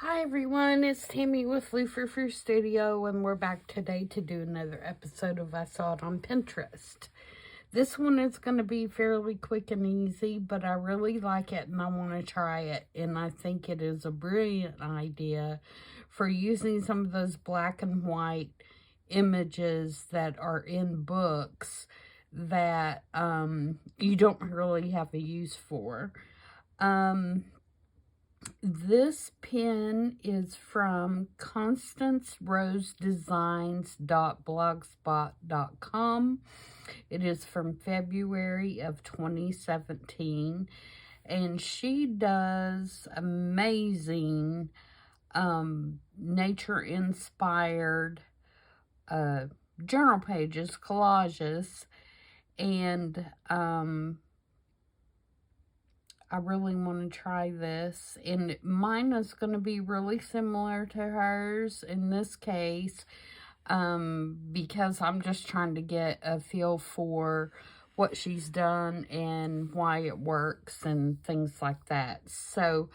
Hi everyone, it's Tammy with Frou-frou Studio, and we're back today to do another episode of I Saw It on Pinterest. This one is going to be fairly quick and easy, but I really like it and I want to try it, and I think it is a brilliant idea for using some of those black and white images that are in books that you don't really have a use for. This pen is from constancerosedesigns.blogspot.com. It is from February of 2017, and she does amazing nature-inspired journal pages, collages, and I really want to try this, and mine is going to be really similar to hers in this case, because I'm just trying to get a feel for what she's done and why it works and things like that. So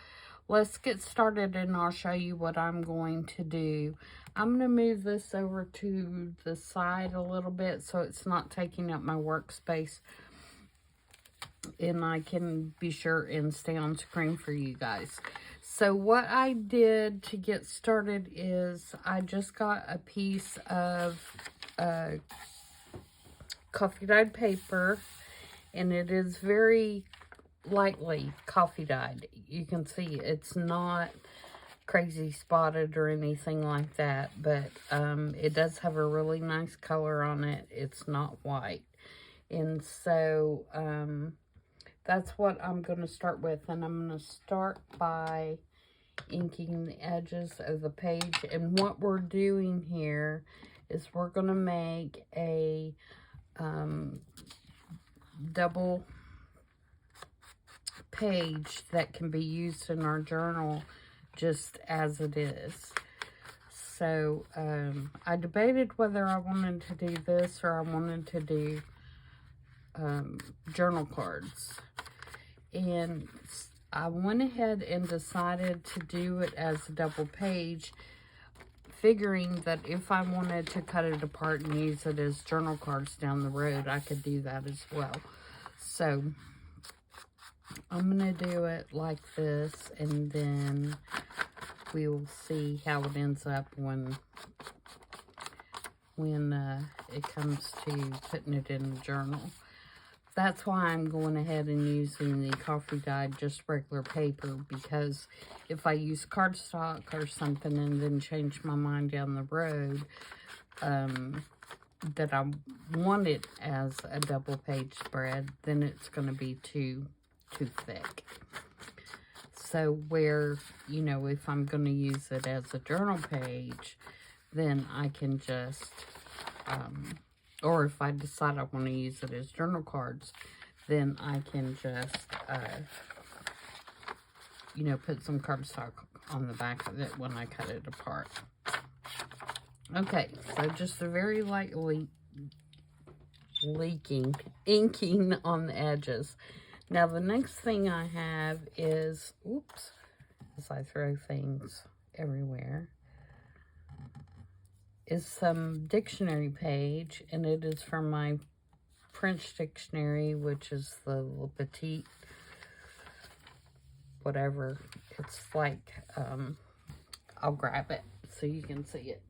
let's get started and I'll show you what I'm going to do. I'm going to move this over to the side a little bit so it's not taking up my workspace, and I can be sure and stay on screen for you guys. So what I did to get started is I just got a piece of coffee dyed paper, and it is very lightly coffee dyed. You can see it's not crazy spotted or anything like that, but it does have a really nice color on it. It's not white. And so that's what I'm going to start with, and I'm going to start by inking the edges of the page. And what we're doing here is we're going to make a double page that can be used in our journal just as it is. So I debated whether I wanted to do this or I wanted to do journal cards, and I went ahead and decided to do it as a double page, figuring that if I wanted to cut it apart and use it as journal cards down the road, I could do that as well. So I'm going to do it like this, and then we will see how it ends up when it comes to putting it in the journal. That's why I'm going ahead and using the coffee dyed just regular paper, because if I use cardstock or something and then change my mind down the road that I want it as a double page spread, then it's going to be too thick. So where, you know, if I'm going to use it as a journal page, then I can just or if I decide I want to use it as journal cards, then I can just, you know, put some cardstock on the back of it when I cut it apart. Okay, so just a very lightly inking on the edges. Now, the next thing I have is, oops, as I throw things everywhere, is some dictionary page, and it is from my French dictionary, which is the Le Petit whatever. It's like, I'll grab it so you can see it.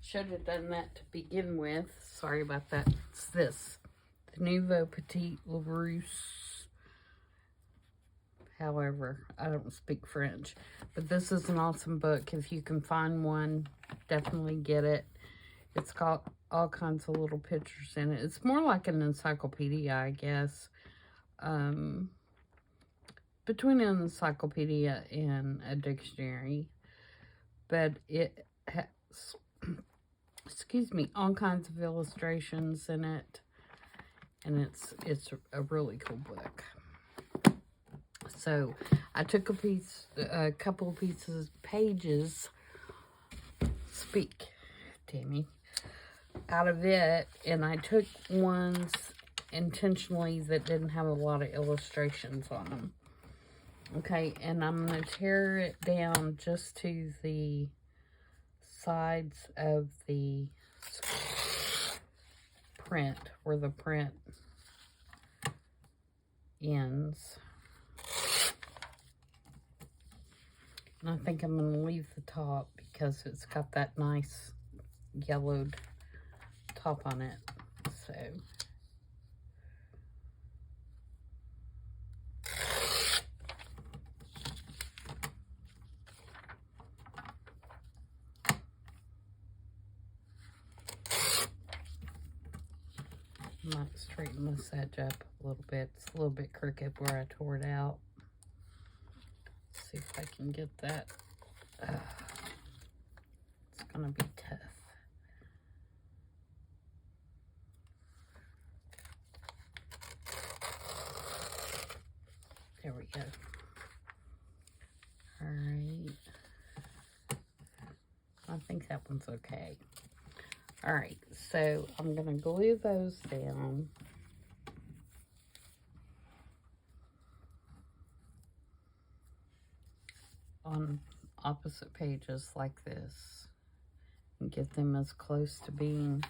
Should have done that to begin with. Sorry about that. It's this. The Nouveau Petit Larousse. However, I don't speak French. But this is an awesome book. If you can find one, definitely get it. It's got all kinds of little pictures in it. It's more like an encyclopedia, I guess. Between an encyclopedia and a dictionary. But it has, excuse me, all kinds of illustrations in it. And it's a really cool book. So I took a couple of pages, speak, Tammy, out of it, and I took ones intentionally that didn't have a lot of illustrations on them. Okay, and I'm going to tear it down just to the sides of the print, where the print ends. And I think I'm going to leave the top because it's got that nice yellowed top on it. So I might straighten this edge up a little bit. It's a little bit crooked where I tore it out. Let's see if I can get that. It's gonna be tough. There we go. All right. I think that one's okay. All right, so I'm gonna glue those down. On opposite pages like this, and get them as close to being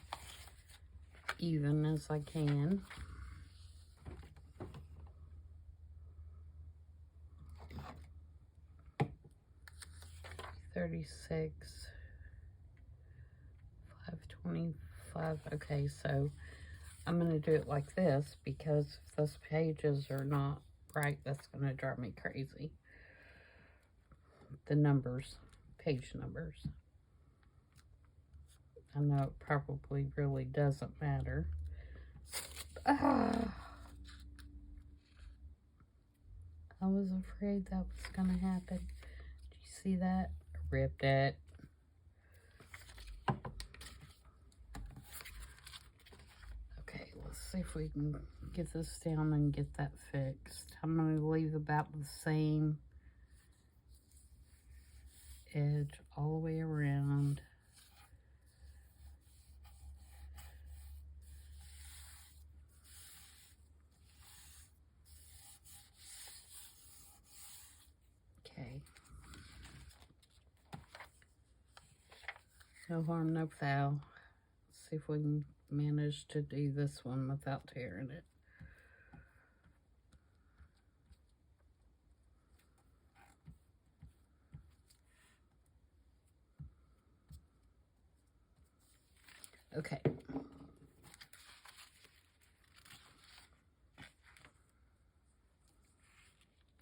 even as I can. $36, $5.25. Okay, so I'm going to do it like this because if those pages are not right, that's going to drive me crazy. The numbers, page numbers. I know it probably really doesn't matter. I was afraid that was going to happen. Did you see that? I ripped it. Okay, let's see if we can get this down and get that fixed. I'm going to leave about the same edge all the way around. Okay. No harm, no foul. Let's see if we can manage to do this one without tearing it. Okay.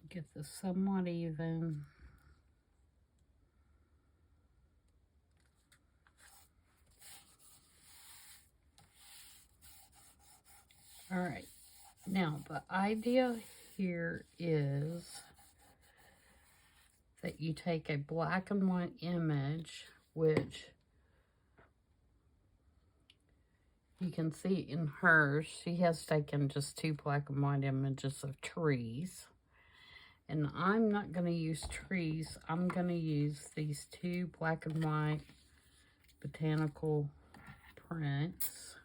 Get this somewhat even. All right. Now, the idea here is that you take a black and white image, which you can see in hers. She has taken just 2 black and white images of trees. And I'm not going to use trees. I'm going to use these 2 black and white botanical prints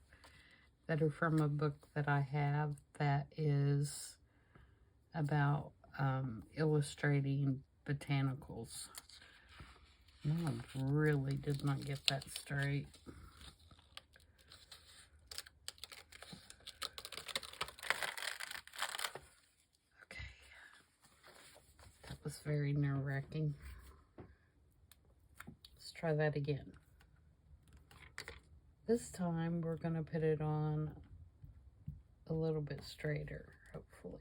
that are from a book that I have that is about illustrating botanicals. I really did not get that straight. Okay. That was very nerve-wracking. Let's try that again. This time we're going to put it on a little bit straighter, hopefully.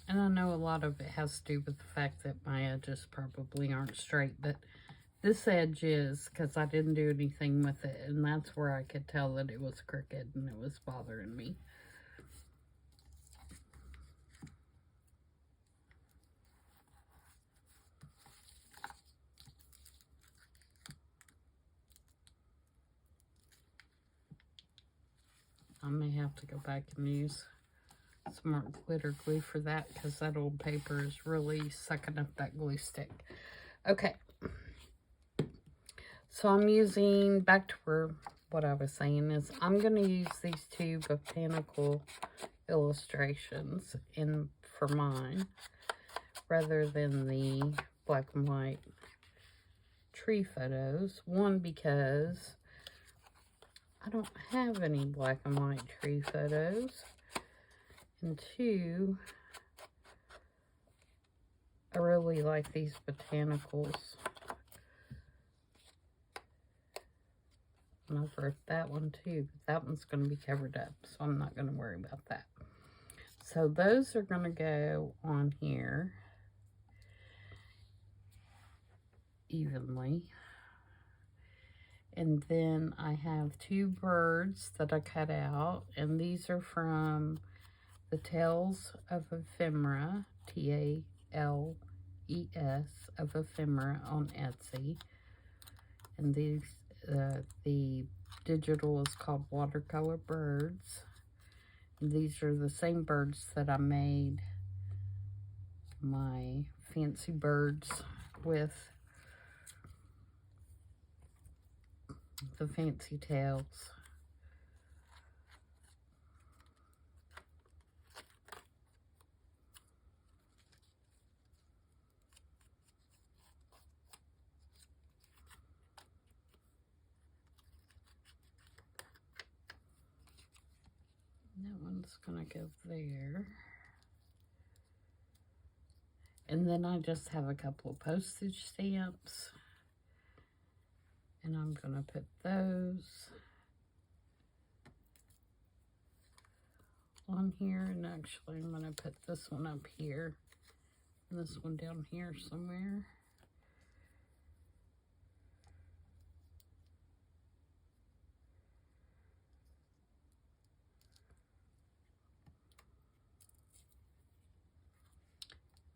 And I know a lot of it has to do with the fact that my edges probably aren't straight, but this edge is, because I didn't do anything with it, and that's where I could tell that it was crooked and it was bothering me. have to go back and use some more glitter glue for that because that old paper is really sucking up that glue stick. Okay. So I'm using, back to where what I was saying is, I'm going to use these two botanical illustrations for mine rather than the black and white tree photos. One, because I don't have any black and white tree photos. And two, I really like these botanicals. And I've wrote that one too, but that one's going to be covered up, so I'm not going to worry about that. So those are going to go on here evenly. And then I have two birds that I cut out, and these are from the Tales of Ephemera, Tales of Ephemera on Etsy. And these, the digital is called Watercolor Birds. And these are the same birds that I made my fancy birds with, the fancy tails. That one's gonna go there. And then I just have a couple of postage stamps. And I'm gonna put those on here. And actually I'm gonna put this one up here and this one down here somewhere.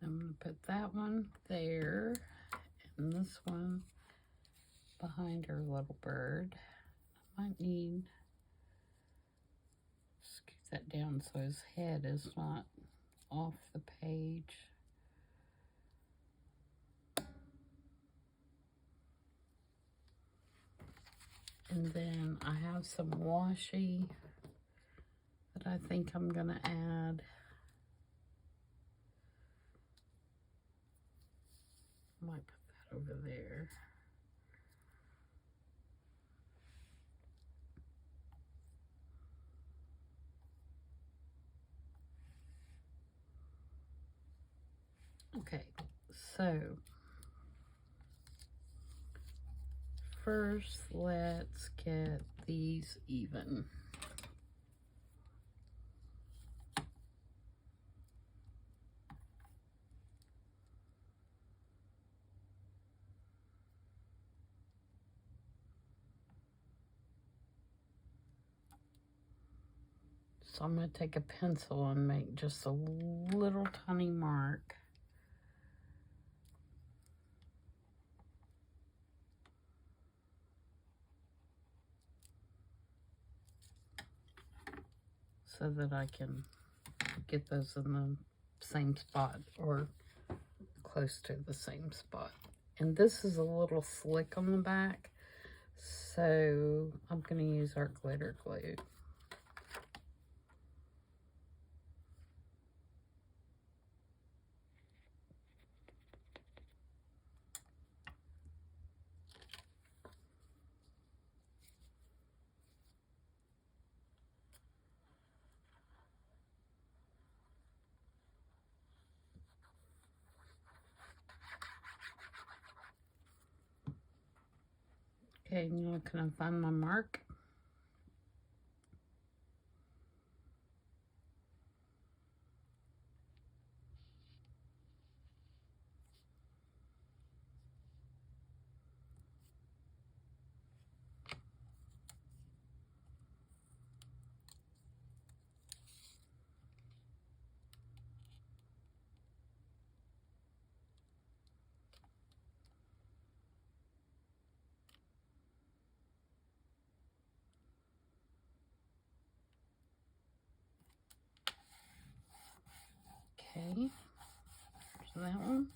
I'm going to put that one there, and this one behind our little bird. I might need to scoot that down so his head is not off the page. And then I have some washi that I think I'm going to add. I might put that over there. Okay, so first let's get these even. So I'm going to take a pencil and make just a little tiny mark. So that I can get those in the same spot or close to the same spot. And this is a little slick on the back, so I'm going to use our glitter glue. Okay, now can I find my mark? Okay, so that one.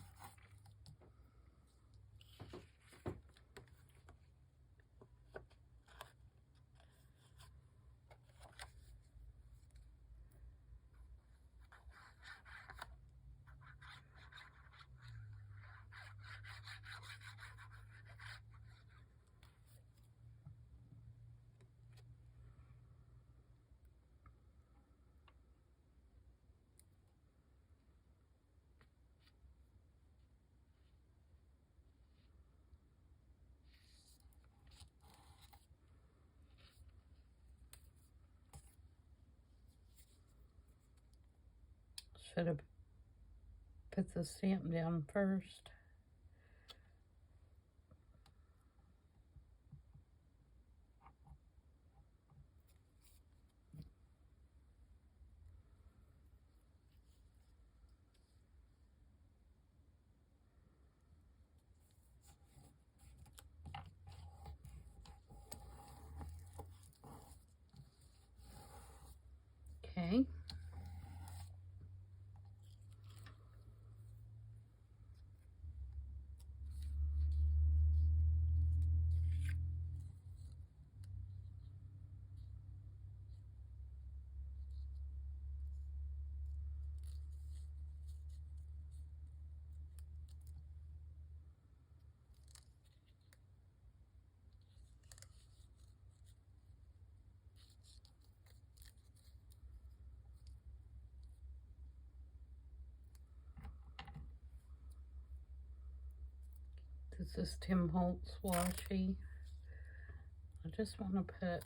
Should have put the stamp down first. Okay. This is Tim Holtz washi. I just want to put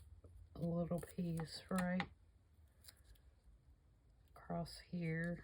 a little piece right across here.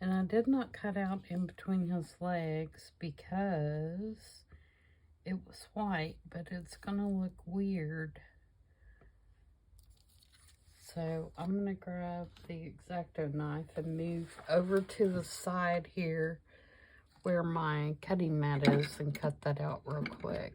And I did not cut out in between his legs because it was white, but it's gonna look weird. So I'm gonna grab the X-Acto knife and move over to the side here where my cutting mat is and cut that out real quick.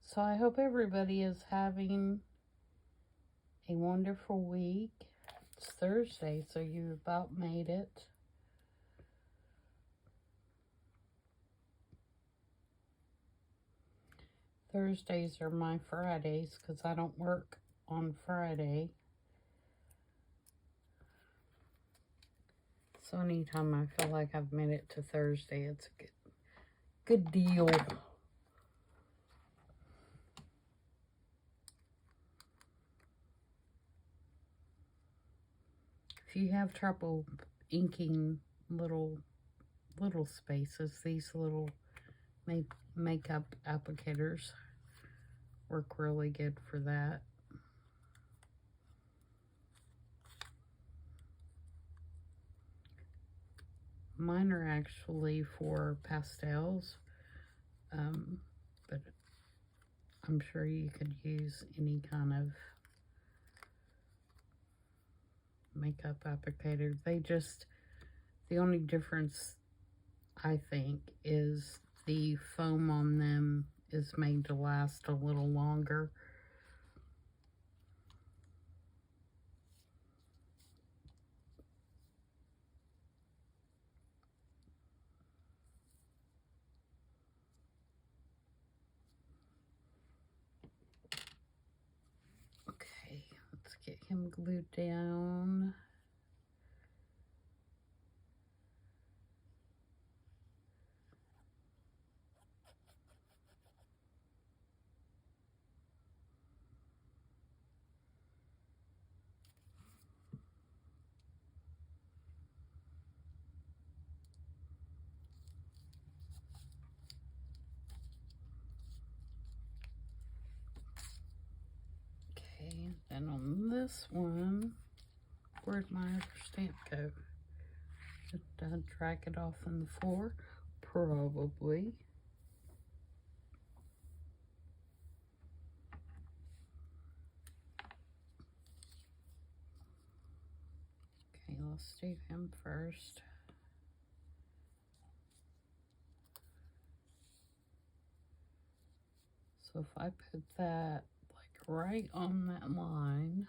So I hope everybody is having a wonderful week. It's Thursday, so you about made it. Thursdays are my Fridays because I don't work on Friday. So anytime I feel like I've made it to Thursday, it's a good deal. If you have trouble inking little spaces, these little makeup applicators work really good for that. Mine are actually for pastels, but I'm sure you could use any kind of makeup applicator. The only difference I think is the foam on them is made to last a little longer. Okay, let's get him glued down. this one, where'd my other stamp go? Did I drag it off on the floor? Probably. Okay, let's do him first. So if I put that like right on that line,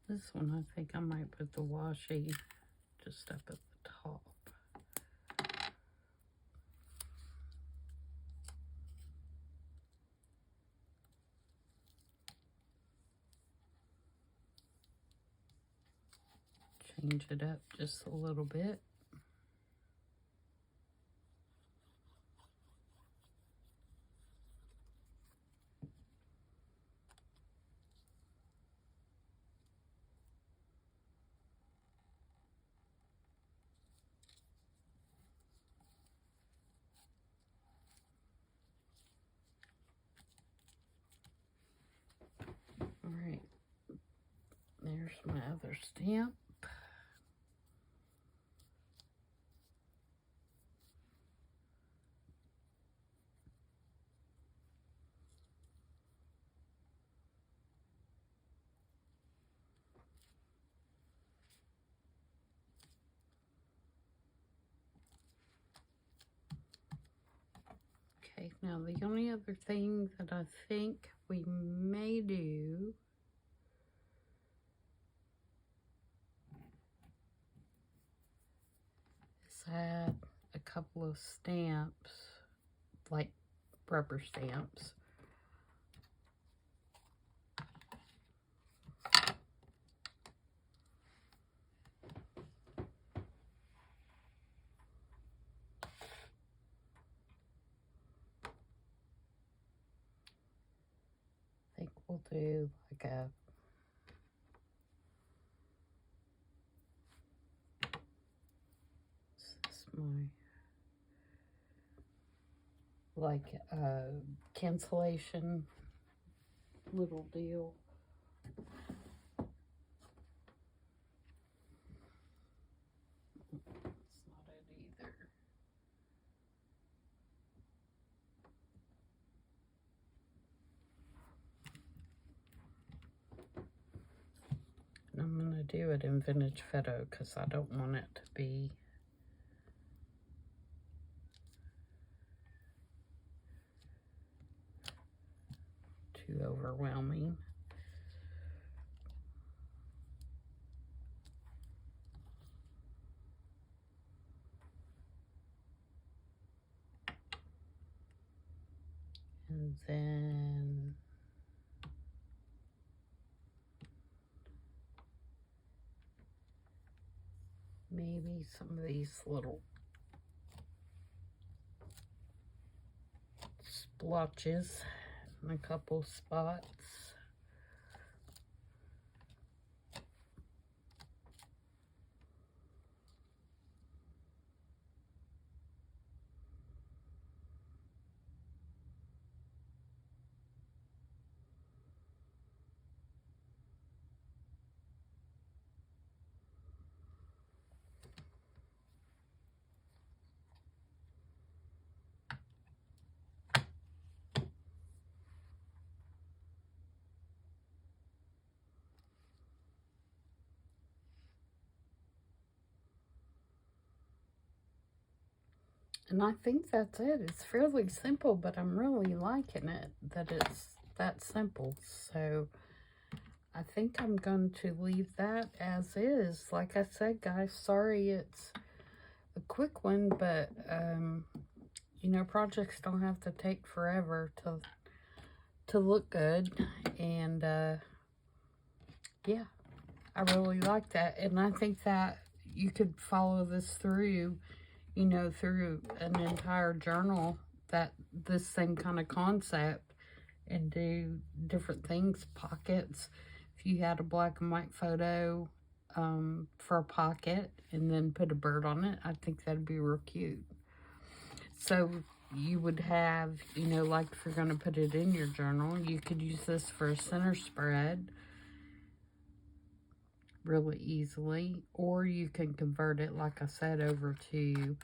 this one I think I might put the washi just up at the top. Change it up just a little bit. All right, there's my other stamp. Okay, now the only other thing that I think we may do is add a couple of stamps, like rubber stamps. I think we'll do like a like a cancellation little deal. It's not it either. And I'm gonna do it in vintage photo because I don't want it to be too overwhelming. And then maybe some of these little splotches in a couple spots. And I think that's it. It's fairly simple, but I'm really liking it, that it's that simple. So I think I'm going to leave that as is. Like I said, guys, sorry it's a quick one, but, you know, projects don't have to take forever to look good. And, yeah, I really like that. And I think that, you could follow this through, you know, through an entire journal, that this same kind of concept, and do different things, pockets. If you had a black and white photo for a pocket and then put a bird on it, I think that'd be real cute. So you would have, you know, like if you're going to put it in your journal, you could use this for a center spread really easily, or you can convert it, like I said, over to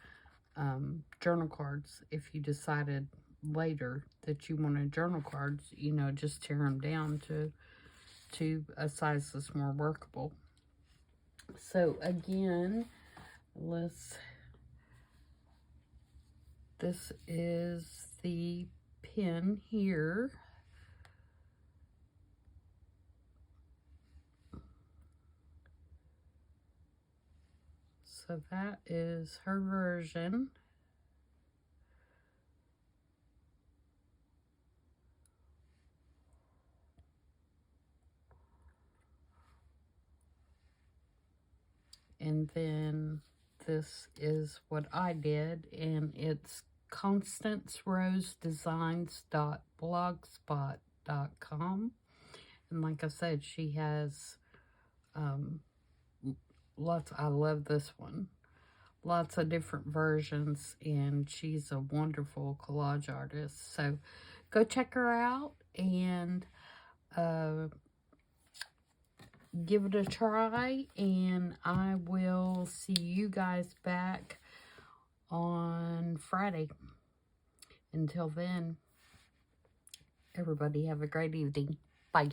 journal cards. If you decided later that you wanted journal cards, you know, just tear them down to a size that's more workable. So again, this is the pin here. So that is her version. And then this is what I did, and it's constancerosedesigns.blogspot.com. And like I said, she has lots. I love this one. Lots of different versions, and she's a wonderful collage artist. So go check her out and give it a try, and I will see you guys back on Friday. Until then, everybody have a great evening. Bye.